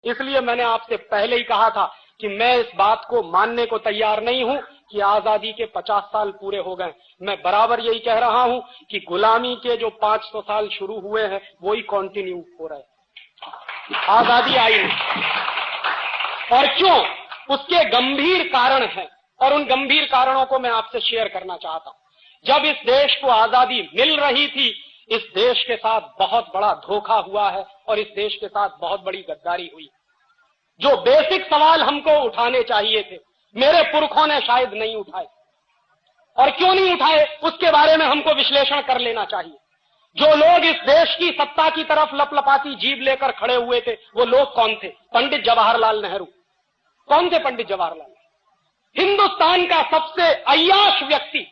इसलिए मैंने आपसे पहले ही कहा था कि मैं इस बात को मानने को तैयार नहीं हूं कि आजादी के 50 साल पूरे हो गए। मैं बराबर यही कह रहा हूं कि गुलामी के जो 500 साल शुरू हुए हैं वो ही कंटिन्यू हो रहे हैं। आजादी आई नहीं, और क्यों, उसके गंभीर कारण हैं, और उन गंभीर कारणों को मैं आपसे शेयर करना चाहता हूं। जब इस देश को आजादी मिल रही थी, इस देश के साथ बहुत बड़ा धोखा हुआ है और इस देश के साथ बहुत बड़ी गद्दारी हुई। जो बेसिक सवाल हमको उठाने चाहिए थे, मेरे पुरखों ने शायद नहीं उठाए, और क्यों नहीं उठाए उसके बारे में हमको विश्लेषण कर लेना चाहिए। जो लोग इस देश की सत्ता की तरफ लपलपाती जीभ लेकर खड़े हुए थे, वो लोग कौन थे? पंडित जवाहरलाल नेहरू। कौन थे पंडित जवाहरलाल? हिंदुस्तान का सबसे अय्याश व्यक्ति,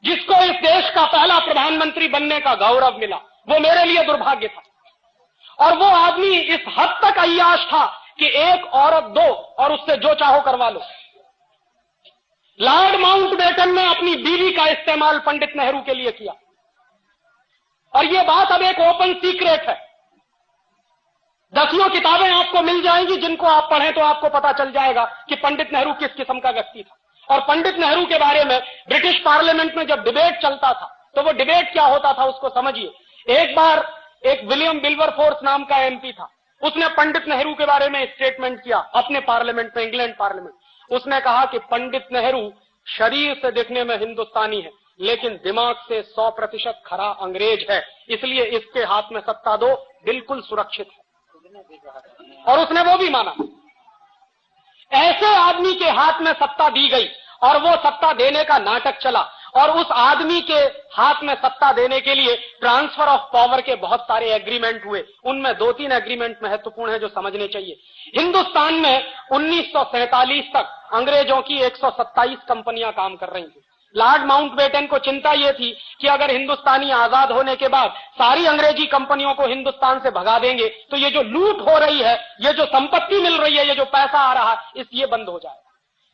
जिसको इस देश का पहला प्रधानमंत्री बनने का गौरव मिला। वो मेरे लिए दुर्भाग्य था। और वो आदमी इस हद तक अय्याश था कि एक औरत दो और उससे जो चाहो करवा लो। लॉर्ड माउंटबेटन ने अपनी बीवी का इस्तेमाल पंडित नेहरू के लिए किया, और ये बात अब एक ओपन सीक्रेट है। 10 किताबें आपको मिल जाएंगी, जिनको आप पढ़ें तो आपको पता चल जाएगा कि पंडित नेहरू किस किस्म का व्यक्ति था। और पंडित नेहरू के बारे में ब्रिटिश पार्लियामेंट में जब डिबेट चलता था, तो वो डिबेट क्या होता था उसको समझिए। एक बार एक विलियम विल्बरफोर्स नाम का एमपी था, उसने पंडित नेहरू के बारे में स्टेटमेंट किया अपने पार्लियामेंट में, इंग्लैंड पार्लियामेंट। उसने कहा कि पंडित नेहरू शरीर से दिखने में हिंदुस्तानी है, लेकिन दिमाग से 100% खरा अंग्रेज है, इसलिए इसके हाथ में सत्ता दो, बिल्कुल सुरक्षित है। और उसने वो भी माना। ऐसे आदमी के हाथ में सत्ता दी गई, और वो सत्ता देने का नाटक चला, और उस आदमी के हाथ में सत्ता देने के लिए ट्रांसफर ऑफ पावर के बहुत सारे एग्रीमेंट हुए। उनमें 2-3 एग्रीमेंट महत्वपूर्ण है जो समझने चाहिए। हिंदुस्तान में 1947 तक अंग्रेजों की 127 कंपनियां काम कर रही थी। लॉर्ड माउंटबेटन को चिंता यह थी कि अगर हिंदुस्तानी आजाद होने के बाद सारी अंग्रेजी कंपनियों को हिंदुस्तान से भगा देंगे, तो ये जो लूट हो रही है, ये जो संपत्ति मिल रही है, ये जो पैसा आ रहा है, ये बंद हो जाएगा।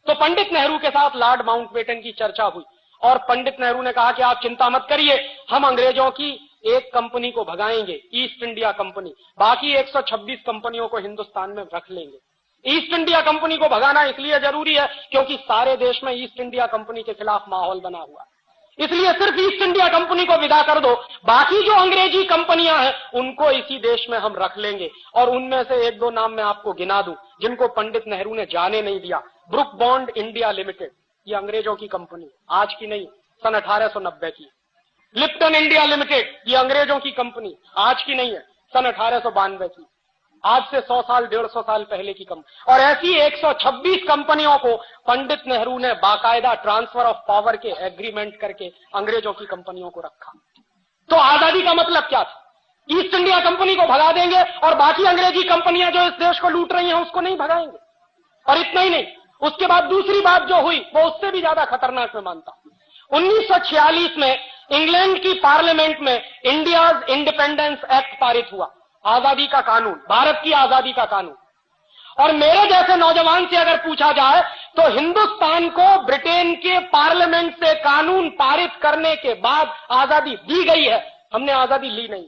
तो पंडित नेहरू के साथ लॉर्ड माउंटबेटन की चर्चा हुई, और पंडित नेहरू ने कहा कि आप चिंता मत करिए, हम अंग्रेजों की एक कंपनी को भगाएंगे, ईस्ट इंडिया कंपनी, बाकी 126 कंपनियों को हिंदुस्तान में रख लेंगे। ईस्ट इंडिया कंपनी को भगाना इसलिए जरूरी है क्योंकि सारे देश में ईस्ट इंडिया कंपनी के खिलाफ माहौल बना हुआ, इसलिए सिर्फ ईस्ट इंडिया कंपनी को विदा कर दो, बाकी जो अंग्रेजी कंपनियां हैं उनको इसी देश में हम रख लेंगे। और उनमें से 1-2 नाम मैं आपको गिना दूं जिनको पंडित नेहरू ने जाने नहीं दिया। ब्रुक बॉन्ड इंडिया लिमिटेड, ये अंग्रेजों की कंपनी, आज की नहीं, सन 1890 की। लिप्टन इंडिया लिमिटेड, ये अंग्रेजों की कंपनी, आज की नहीं है, सन 1892 की, आज से 100 साल 150 साल पहले की कंपनी। और ऐसी 126 कंपनियों को पंडित नेहरू ने बाकायदा ट्रांसफर ऑफ पावर के एग्रीमेंट करके अंग्रेजों की कंपनियों को रखा। तो आजादी का मतलब क्या था? ईस्ट इंडिया कंपनी को भगा देंगे और बाकी अंग्रेजी कंपनियां जो इस देश को लूट रही हैं उसको नहीं भगाएंगे। और इतना ही नहीं, उसके बाद दूसरी बात जो हुई वो उससे भी ज्यादा खतरनाक मैं मानता हूं। 1946 में इंग्लैंड की पार्लियामेंट में इंडियाज इंडिपेंडेंस एक्ट पारित हुआ, आजादी का कानून, भारत की आजादी का कानून। और मेरे जैसे नौजवान से अगर पूछा जाए तो हिंदुस्तान को ब्रिटेन के पार्लियामेंट से कानून पारित करने के बाद आजादी दी गई है, हमने आजादी ली नहीं।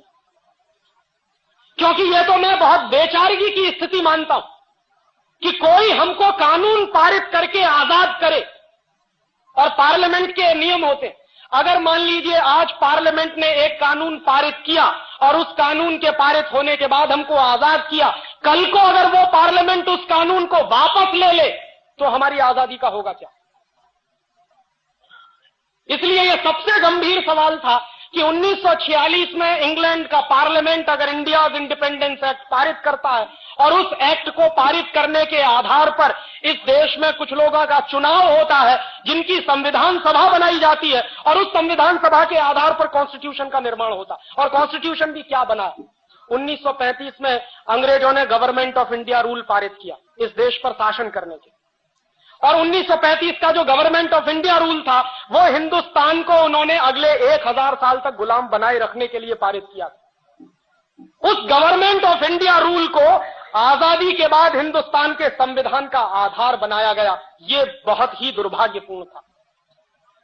क्योंकि यह तो मैं बहुत बेचारगी की स्थिति मानता हूं कि कोई हमको कानून पारित करके आजाद करे। और पार्लियामेंट के नियम होते, अगर मान लीजिए आज पार्लियामेंट ने एक कानून पारित किया और उस कानून के पारित होने के बाद हमको आजाद किया, कल को अगर वो पार्लियामेंट उस कानून को वापस ले ले तो हमारी आजादी का होगा क्या? इसलिए यह सबसे गंभीर सवाल था कि 1946 में इंग्लैंड का पार्लियामेंट अगर इंडियाज इंडिपेंडेंस एक्ट पारित करता है और उस एक्ट को पारित करने के आधार पर इस देश में कुछ लोगों का चुनाव होता है, जिनकी संविधान सभा बनाई जाती है, और उस संविधान सभा के आधार पर कॉन्स्टिट्यूशन का निर्माण होता है। और कॉन्स्टिट्यूशन भी क्या बना? 1935 में अंग्रेजों ने गवर्नमेंट ऑफ इंडिया रूल पारित किया इस देश पर शासन करने के। और 1935 का जो गवर्नमेंट ऑफ इंडिया रूल था वो हिंदुस्तान को उन्होंने अगले 1000 साल तक गुलाम बनाए रखने के लिए पारित किया। उस गवर्नमेंट ऑफ इंडिया रूल को आजादी के बाद हिंदुस्तान के संविधान का आधार बनाया गया। ये बहुत ही दुर्भाग्यपूर्ण था।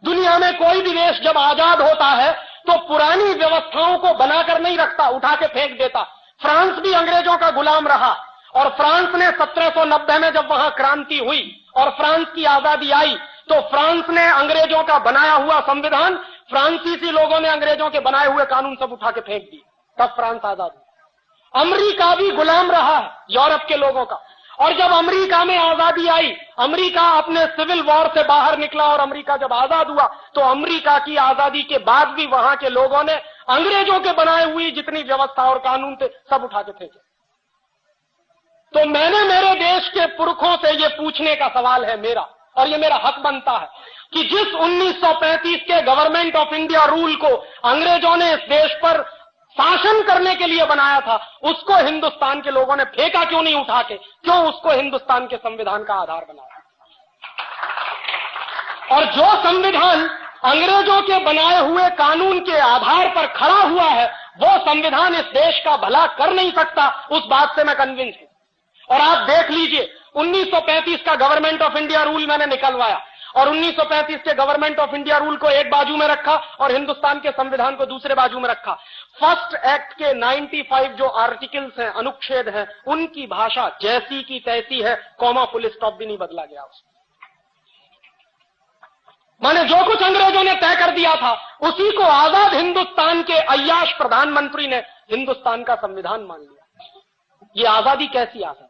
दुनिया में कोई भी देश जब आजाद होता है तो पुरानी व्यवस्थाओं को बनाकर नहीं रखता, उठा के फेंक देता। फ्रांस भी अंग्रेजों का गुलाम रहा और फ्रांस ने 1790 में जब वहां क्रांति हुई और फ्रांस की आजादी आई तो फ्रांस ने अंग्रेजों का बनाया हुआ संविधान, फ्रांसीसी लोगों ने अंग्रेजों के बनाए हुए कानून सब उठा के फेंक दिए, तब फ्रांस आजाद हुआ। अमेरिका भी गुलाम रहा है यूरोप के लोगों का, और जब अमेरिका में आजादी आई, अमेरिका अपने सिविल वॉर से बाहर निकला और अमेरिका जब आजाद हुआ तो अमेरिका की आजादी के बाद भी वहां के लोगों ने अंग्रेजों के बनाए हुई जितनी व्यवस्था और कानून थे सब उठा के फेंके। तो मैंने मेरे देश के पुरखों से ये पूछने का सवाल है मेरा, और ये मेरा हक बनता है कि जिस 1935 के गवर्नमेंट ऑफ इंडिया रूल को अंग्रेजों ने इस देश पर शासन करने के लिए बनाया था, उसको हिंदुस्तान के लोगों ने फेंका क्यों नहीं उठा के, क्यों उसको हिंदुस्तान के संविधान का आधार बनाया? और जो संविधान अंग्रेजों के बनाए हुए कानून के आधार पर खड़ा हुआ है, वो संविधान इस देश का भला कर नहीं सकता, उस बात से मैं कन्विंस हूं। और आप देख लीजिए, 1935 का गवर्नमेंट ऑफ इंडिया रूल मैंने निकलवाया और 1935 के गवर्नमेंट ऑफ इंडिया रूल को एक बाजू में रखा और हिंदुस्तान के संविधान को दूसरे बाजू में रखा। फर्स्ट एक्ट के 95 जो आर्टिकल्स हैं, अनुच्छेद हैं, उनकी भाषा जैसी की तैसी है, कॉमा फुल स्टॉप भी नहीं बदला गया उसमें। माने जो कुछ अंग्रेजों ने तय कर दिया था उसी को आजाद हिंदुस्तान के अय्याश प्रधानमंत्री ने हिंदुस्तान का संविधान मान लिया। ये आजादी कैसी आजादी?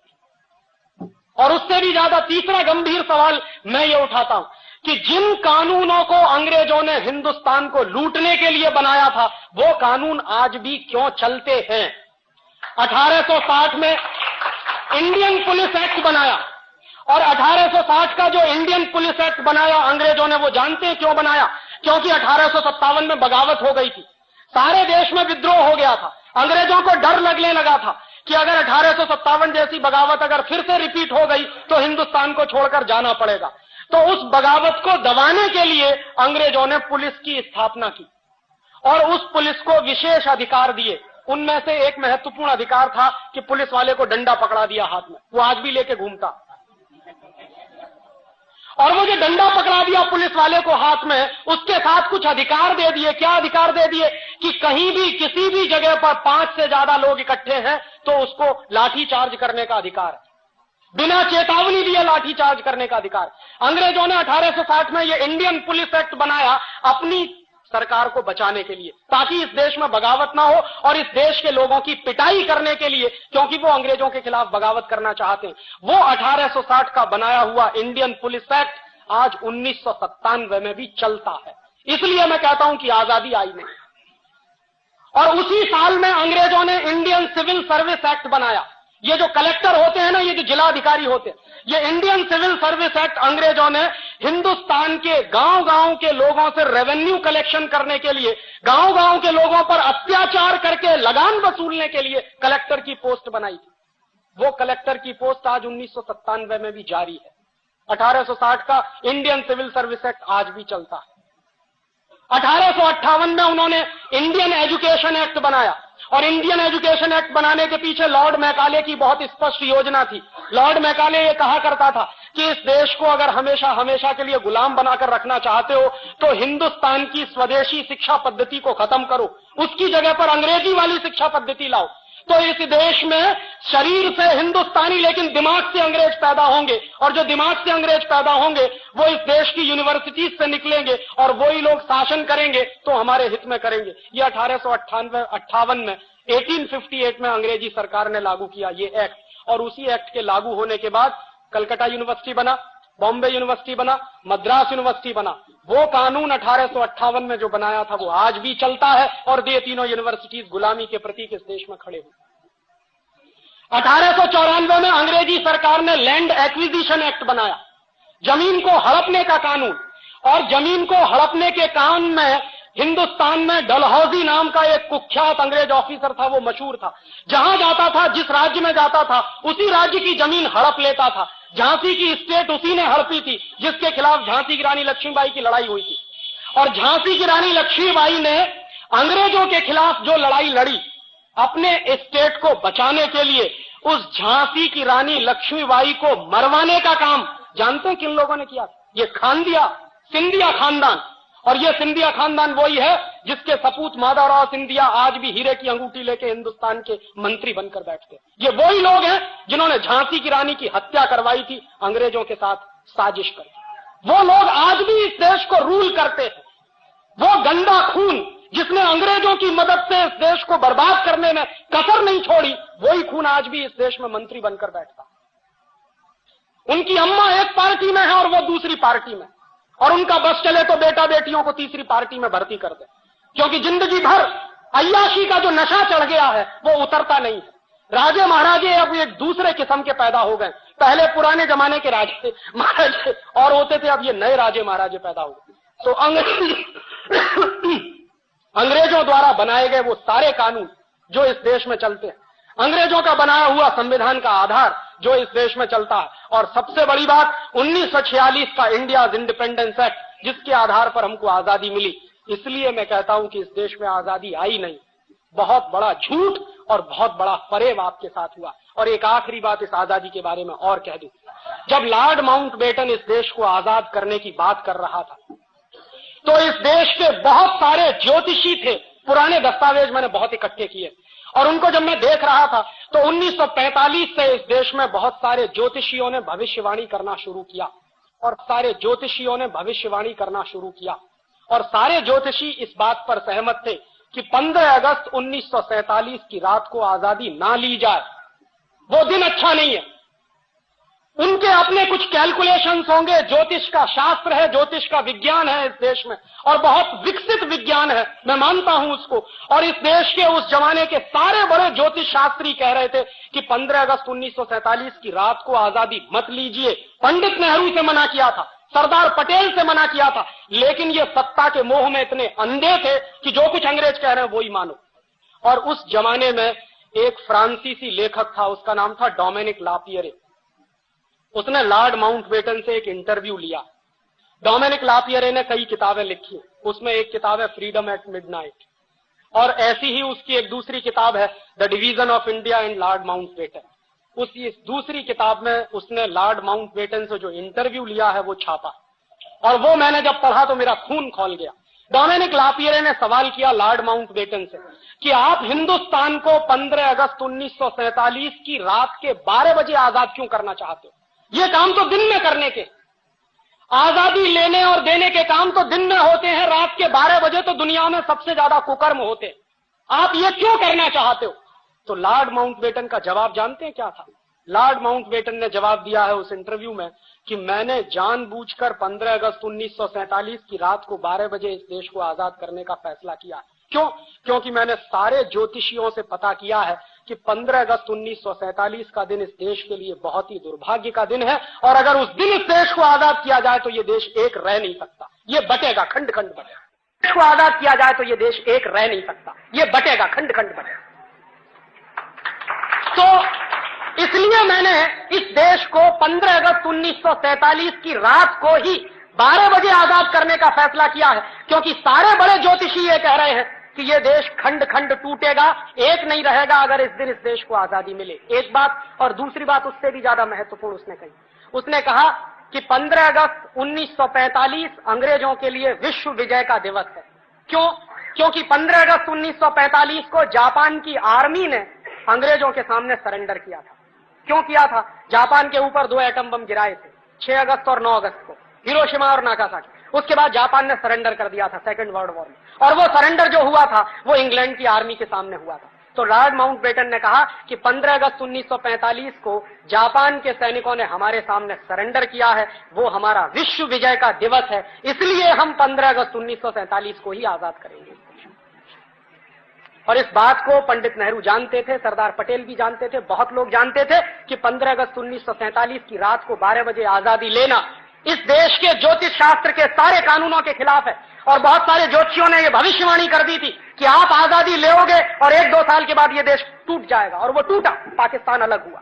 और उससे भी ज्यादा तीसरा गंभीर सवाल मैं ये उठाता हूं कि जिन कानूनों को अंग्रेजों ने हिंदुस्तान को लूटने के लिए बनाया था, वो कानून आज भी क्यों चलते हैं? 1860 में इंडियन पुलिस एक्ट बनाया और 1860 का जो इंडियन पुलिस एक्ट बनाया अंग्रेजों ने, वो जानते हैं क्यों बनाया? क्योंकि 1857 में बगावत हो गई थी, सारे देश में विद्रोह हो गया था। अंग्रेजों को डर लगने लगा था कि अगर 1857 जैसी बगावत अगर फिर से रिपीट हो गई तो हिंदुस्तान को छोड़कर जाना पड़ेगा। तो उस बगावत को दबाने के लिए अंग्रेजों ने पुलिस की स्थापना की और उस पुलिस को विशेष अधिकार दिए। उनमें से एक महत्वपूर्ण अधिकार था कि पुलिस वाले को डंडा पकड़ा दिया हाथ में, वो आज भी लेके घूमता। और वो जो डंडा पकड़ा दिया पुलिस वाले को हाथ में, उसके साथ कुछ अधिकार दे दिए। क्या अधिकार दे दिए? कि कहीं भी किसी भी जगह पर 5 से ज्यादा लोग इकट्ठे हैं तो उसको लाठी चार्ज करने का अधिकार है, बिना चेतावनी दिए लाठी चार्ज करने का अधिकार। अंग्रेजों ने 1860 में ये इंडियन पुलिस एक्ट बनाया अपनी सरकार को बचाने के लिए, ताकि इस देश में बगावत ना हो और इस देश के लोगों की पिटाई करने के लिए, क्योंकि वो अंग्रेजों के खिलाफ बगावत करना चाहते हैं। वो 1860 का बनाया हुआ इंडियन पुलिस एक्ट आज 1997 में भी चलता है। इसलिए मैं कहता हूं कि आजादी आई नहीं। और उसी साल में अंग्रेजों ने इंडियन सिविल सर्विस एक्ट बनाया। ये जो कलेक्टर होते हैं ना, ये जो जिलाधिकारी होते हैं, ये इंडियन सिविल सर्विस एक्ट अंग्रेजों ने हिंदुस्तान के गांव-गांव के लोगों से रेवेन्यू कलेक्शन करने के लिए, गांव-गांव के लोगों पर अत्याचार करके लगान वसूलने के लिए कलेक्टर की पोस्ट बनाई थी। वो कलेक्टर की पोस्ट आज 1997 में भी जारी है। 1860 का इंडियन सिविल सर्विस एक्ट आज भी चलता है। 1858 में उन्होंने इंडियन एजुकेशन एक्ट बनाया और इंडियन एजुकेशन एक्ट बनाने के पीछे लॉर्ड मैकाले की बहुत स्पष्ट योजना थी। लॉर्ड मैकाले ये कहा करता था कि इस देश को अगर हमेशा हमेशा के लिए गुलाम बनाकर रखना चाहते हो तो हिंदुस्तान की स्वदेशी शिक्षा पद्धति को खत्म करो, उसकी जगह पर अंग्रेजी वाली शिक्षा पद्धति लाओ। तो इस देश में शरीर से हिंदुस्तानी लेकिन दिमाग से अंग्रेज पैदा होंगे, और जो दिमाग से अंग्रेज पैदा होंगे वो इस देश की यूनिवर्सिटीज से निकलेंगे और वही लोग शासन करेंगे तो हमारे हित में करेंगे। ये 1858 में 1858 में अंग्रेजी सरकार ने लागू किया ये एक्ट, और उसी एक्ट के लागू होने के बाद कलकत्ता यूनिवर्सिटी बना, बॉम्बे यूनिवर्सिटी बना, मद्रास यूनिवर्सिटी बना। वो कानून 1858 में जो बनाया था वो आज भी चलता है और ये तीनों यूनिवर्सिटीज गुलामी के प्रतीक इस देश में खड़े हुए। 1894 में अंग्रेजी सरकार ने लैंड एक्विजिशन एक्ट बनाया, जमीन को हड़पने का कानून। और जमीन को हड़पने के कानून में हिंदुस्तान में डलहौजी नाम का एक कुख्यात अंग्रेज ऑफिसर था, वो मशहूर था। जहां जाता था, जिस राज्य में जाता था, उसी राज्य की जमीन हड़प लेता था। झांसी की स्टेट उसी ने हड़पी थी जिसके खिलाफ झांसी की रानी लक्ष्मीबाई की लड़ाई हुई थी। और झांसी की रानी लक्ष्मीबाई ने अंग्रेजों के खिलाफ जो लड़ाई लड़ी अपने स्टेट को बचाने के लिए, उस झांसी की रानी लक्ष्मीबाई को मरवाने का काम जानते हैं किन लोगों ने किया? ये खानदिया सिंधिया खानदान। और ये सिंधिया खानदान वही है जिसके सपूत माधवराव सिंधिया आज भी हीरे की अंगूठी लेके हिंदुस्तान के मंत्री बनकर बैठते हैं। ये वही लोग हैं जिन्होंने झांसी की रानी की हत्या करवाई थी अंग्रेजों के साथ साजिश कर। वो लोग आज भी इस देश को रूल करते हैं। वो गंदा खून जिसने अंग्रेजों की मदद से इस देश को बर्बाद करने में कसर नहीं छोड़ी, वही खून आज भी इस देश में मंत्री बनकर बैठता। उनकी अम्मा एक पार्टी में है और वो दूसरी पार्टी में, और उनका बस चले तो बेटा बेटियों को तीसरी पार्टी में भर्ती कर दे, क्योंकि जिंदगी भर अय्याशी का जो नशा चढ़ गया है वो उतरता नहीं है। राजे महाराजे अब एक दूसरे किस्म के पैदा हो गए। पहले पुराने जमाने के राजे महाराजे और होते थे, अब ये नए राजे महाराजे पैदा हो गए। तो अंग्रेजों द्वारा बनाए गए वो सारे कानून जो इस देश में चलते हैं, अंग्रेजों का बनाया हुआ संविधान का आधार जो इस देश में चलता है, और सबसे बड़ी बात 1946 का इंडिया इंडिपेंडेंस एक्ट जिसके आधार पर हमको आजादी मिली। इसलिए मैं कहता हूं कि इस देश में आजादी आई नहीं, बहुत बड़ा झूठ और बहुत बड़ा फरेब आपके साथ हुआ। और एक आखिरी बात इस आजादी के बारे में और कह दूं, जब लॉर्ड माउंटबेटन इस देश को आजाद करने की बात कर रहा था तो इस देश के बहुत सारे ज्योतिषी थे, पुराने दस्तावेज मैंने बहुत इकट्ठे किए, और उनको जब मैं देख रहा था तो 1945 से इस देश में बहुत सारे ज्योतिषियों ने भविष्यवाणी करना शुरू किया, और सारे ज्योतिषियों ने भविष्यवाणी करना शुरू किया, और सारे ज्योतिषी इस बात पर सहमत थे कि 15 अगस्त 1947 की रात को आजादी ना ली जाए, वो दिन अच्छा नहीं है। उनके अपने कुछ कैलकुलेशंस होंगे, ज्योतिष का शास्त्र है, ज्योतिष का विज्ञान है इस देश में, और बहुत विकसित विज्ञान है, मैं मानता हूं उसको। और इस देश के उस जमाने के सारे बड़े ज्योतिष शास्त्री कह रहे थे कि 15 अगस्त 1947 की रात को आजादी मत लीजिए। पंडित नेहरू से मना किया था, सरदार पटेल से मना किया था, लेकिन ये सत्ता के मोह में इतने अंधे थे कि जो कुछ अंग्रेज कह रहे हैं वो ही मानो। और उस जमाने में एक फ्रांसीसी लेखक था, उसका नाम था डोमिनिक लापियरे। उसने लॉर्ड माउंटबेटन से एक इंटरव्यू लिया। डोमिनिक लापियरे ने कई किताबें लिखी, उसमें एक किताब है फ्रीडम एट मिडनाइट, और ऐसी ही उसकी एक दूसरी किताब है the division of India and Lord Mountbatten. उसी दूसरी किताब में उसने लॉर्ड माउंटबेटन से जो इंटरव्यू लिया है वो छापा, और वो मैंने जब पढ़ा तो मेरा खून खौल गया। डोमिनिक लापियरे ने सवाल किया लॉर्ड माउंटबेटन से कि आप हिंदुस्तान को 15 अगस्त 1947 की रात के 12 बजे आजाद क्यों करना चाहते हो? ये काम तो दिन में करने के, आजादी लेने और देने के काम तो दिन में होते हैं, रात के 12 बजे तो दुनिया में सबसे ज्यादा कुकर्म होते हैं, आप ये क्यों करना चाहते हो? तो लॉर्ड माउंटबेटन का जवाब जानते हैं क्या था? लॉर्ड माउंटबेटन ने जवाब दिया है उस इंटरव्यू में कि मैंने जानबूझकर 15 अगस्त 1947 की रात को 12 बजे इस देश को आजाद करने का फैसला किया। क्यों? क्योंकि मैंने सारे ज्योतिषियों से पता किया है कि 15 अगस्त 1947 का दिन इस देश के लिए बहुत ही दुर्भाग्य का दिन है, और अगर उस दिन इस देश को आजाद किया जाए तो ये देश एक रह नहीं सकता, ये बटेगा, खंड खंड बटेगा। देश को आजाद किया जाए तो ये देश एक रह नहीं सकता, ये बटेगा, खंड खंड बटेगा। तो इसलिए मैंने इस देश को 15 अगस्त 1947 की रात को ही 12 बजे आजाद करने का फैसला किया है, क्योंकि सारे बड़े ज्योतिषी ये कह रहे हैं कि ये देश खंड खंड टूटेगा, एक नहीं रहेगा अगर इस दिन इस देश को आजादी मिले। एक बात, और दूसरी बात उससे भी ज्यादा महत्वपूर्ण उसने कही, उसने कहा कि 15 अगस्त 1945 अंग्रेजों के लिए विश्व विजय का दिवस है। क्यों? क्योंकि 15 अगस्त 1945 को जापान की आर्मी ने अंग्रेजों के सामने सरेंडर किया था। क्यों किया था? जापान के ऊपर 2 एटम बम गिराए थे, 6 अगस्त और 9 अगस्त को, हिरोशिमा और नागासाकी। उसके बाद जापान ने सरेंडर कर दिया था सेकेंड वर्ल्ड वॉर में, और वो सरेंडर जो हुआ था वो इंग्लैंड की आर्मी के सामने हुआ था। तो लॉर्ड माउंटबेटन ने कहा कि 15 अगस्त 1945 को जापान के सैनिकों ने हमारे सामने सरेंडर किया है, वो हमारा विश्व विजय का दिवस है, इसलिए हम 15 अगस्त 1947 को ही आजाद करेंगे। और इस बात को पंडित नेहरू जानते थे, सरदार पटेल भी जानते थे, बहुत लोग जानते थे कि 15 अगस्त 1947 की रात को 12 बजे आजादी लेना इस देश के ज्योतिष शास्त्र के सारे कानूनों के खिलाफ है। और बहुत सारे ज्योतिषियों ने यह भविष्यवाणी कर दी थी कि आप आजादी लेोगे और 1-2 साल के बाद यह देश टूट जाएगा, और वो टूटा, पाकिस्तान अलग हुआ,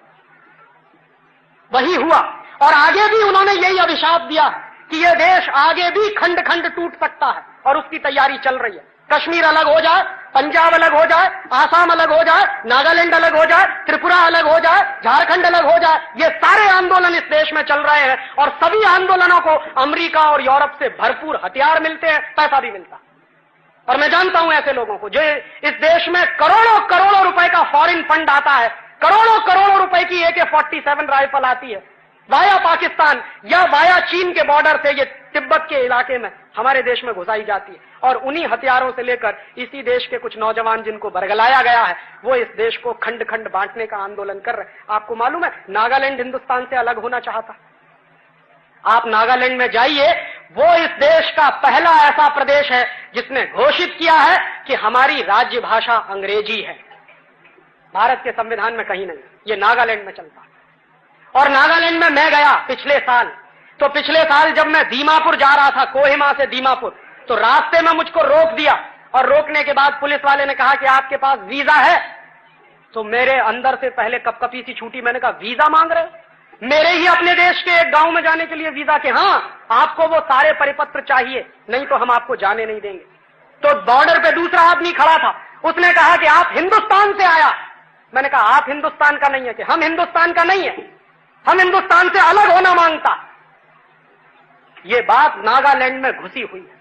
वही हुआ। और आगे भी उन्होंने यही अभिशाप दिया कि यह देश आगे भी खंड खंड टूट सकता है, और उसकी तैयारी चल रही है। कश्मीर अलग हो जाए, पंजाब अलग हो जाए, आसाम अलग हो जाए, नागालैंड अलग हो जाए, त्रिपुरा अलग हो जाए, झारखंड अलग हो जाए, ये सारे आंदोलन इस देश में चल रहे हैं और सभी आंदोलनों को अमेरिका और यूरोप से भरपूर हथियार मिलते हैं, पैसा भी मिलता है। और मैं जानता हूं ऐसे लोगों को जो इस देश में करोड़ों करोड़ों रुपए का फॉरेन फंड आता है, करोड़ों करोड़ों रुपए की AK-47 राइफल आती है वाया पाकिस्तान या वाया चीन के बॉर्डर से, ये तिब्बत के इलाके में हमारे देश में घुसाई जाती है और उन्हीं हथियारों से लेकर इसी देश के कुछ नौजवान जिनको बरगलाया गया है वो इस देश को खंड खंड बांटने का आंदोलन कर रहे हैं। आपको मालूम है नागालैंड हिंदुस्तान से अलग होना चाहता। आप नागालैंड में जाइए, वो इस देश का पहला ऐसा प्रदेश है जिसने घोषित किया है कि हमारी राज्य भाषा अंग्रेजी है। भारत के संविधान में कहीं नहीं, ये नागालैंड में चलता है। और नागालैंड में मैं गया पिछले साल, तो पिछले साल जब मैं दीमापुर जा रहा था, कोहिमा से दीमापुर, तो रास्ते में मुझको रोक दिया और रोकने के बाद पुलिस वाले ने कहा कि आपके पास वीजा है। तो मेरे अंदर से पहले कपकपी सी छूटी, मैंने कहा वीजा मांग रहे हो? मेरे ही अपने देश के एक गांव में जाने के लिए वीजा? के हाँ, आपको वो सारे परिपत्र चाहिए, नहीं तो हम आपको जाने नहीं देंगे। तो बॉर्डर पे दूसरा आदमी खड़ा था, उसने कहा कि आप हिंदुस्तान से आया। मैंने कहा आप हिंदुस्तान का नहीं है? कि हम हिंदुस्तान का नहीं है, हम हिंदुस्तान से अलग होना मांगता। ये बात नागालैंड में घुसी हुई है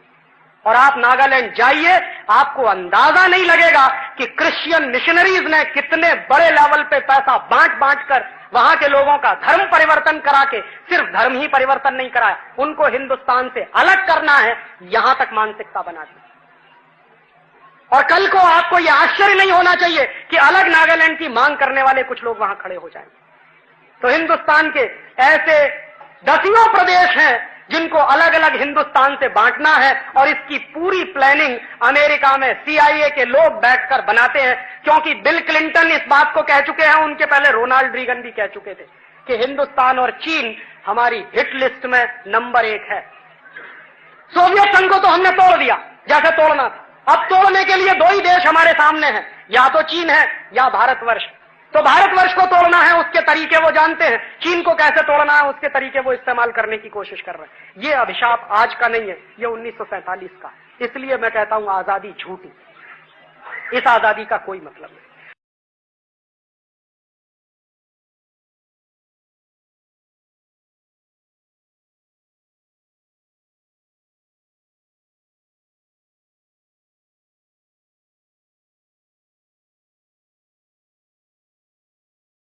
और आप नागालैंड जाइए, आपको अंदाजा नहीं लगेगा कि क्रिश्चियन मिशनरीज ने कितने बड़े लेवल पे पैसा बांट बांट कर वहां के लोगों का धर्म परिवर्तन करा के, सिर्फ धर्म ही परिवर्तन नहीं कराया, उनको हिंदुस्तान से अलग करना है, यहां तक मानसिकता बना दी। और कल को आपको यह आश्चर्य नहीं होना चाहिए कि अलग नागालैंड की मांग करने वाले कुछ लोग वहां खड़े हो जाएंगे। तो हिंदुस्तान के ऐसे दसियों प्रदेश हैं जिनको अलग अलग हिंदुस्तान से बांटना है और इसकी पूरी प्लानिंग अमेरिका में CIA के लोग बैठकर बनाते हैं, क्योंकि बिल क्लिंटन इस बात को कह चुके हैं, उनके पहले रोनाल्ड रीगन भी कह चुके थे कि हिंदुस्तान और चीन हमारी हिट लिस्ट में नंबर 1 है। सोवियत संघ को तो हमने तोड़ दिया जैसे तोड़ना था, अब तोड़ने के लिए 2 ही देश हमारे सामने हैं, या तो चीन है या भारतवर्ष। तो भारतवर्ष को तोड़ना है, उसके तरीके वो जानते हैं, चीन को कैसे तोड़ना है उसके तरीके वो इस्तेमाल करने की कोशिश कर रहे हैं। ये अभिशाप आज का नहीं है, ये 1947 का। इसलिए मैं कहता हूं आजादी झूठी, इस आजादी का कोई मतलब नहीं।